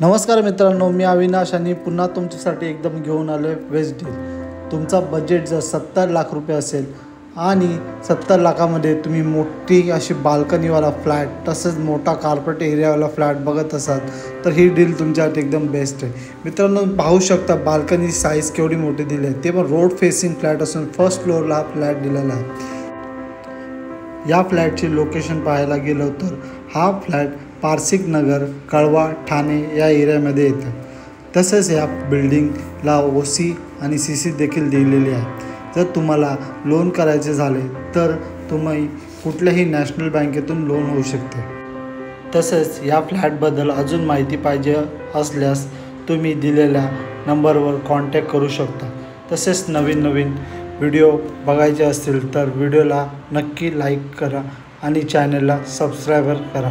नमस्कार मित्रांनो, मी अविनाश आणि पुन्हा तुमच्यासाठी एकदम घेऊन आलो आहे बेस्ट डील। तुमचा बजेट जर 70 लाख रुपये असेल आणि 70 लाखामध्ये तुम्ही मोठी अशी बाल्कनीवाला फ्लॅट तसंच मोठा कार्पेट एरियावाला फ्लॅट बघत असाल तर ही डील तुमच्यासाठी एकदम बेस्ट आहे। मित्रांनो, पाहू शकता बाल्कनी साईज केवढी मोठी दिली आहे, ते पण रोड फेसिंग फ्लॅट असून फर्स्ट फ्लोअरला हा फ्लॅट दिलेला आहे। या फ्लॅटची लोकेशन पाहायला गेलो तर हा फ्लॅट पारसिक नगर, कळवा, ठाणे या एरियामध्ये येतं। तसेच या बिल्डिंगला OC आणि CC देखील दिलेली आहे। जर तुम्हाला लोन करायचे झाले तर तुम्ही कुठल्याही नॅशनल बँकेतून लोन होऊ शकते। तसेच या फ्लॅटबद्दल अजून माहिती पाहिजे असल्यास तुम्ही दिलेल्या नंबरवर कॉन्टॅक्ट करू शकता। तसेच नवीन व्हिडिओ बघायचे असतील तर व्हिडिओला नक्की लाईक करा आणि चॅनलला सबस्क्राईब करा।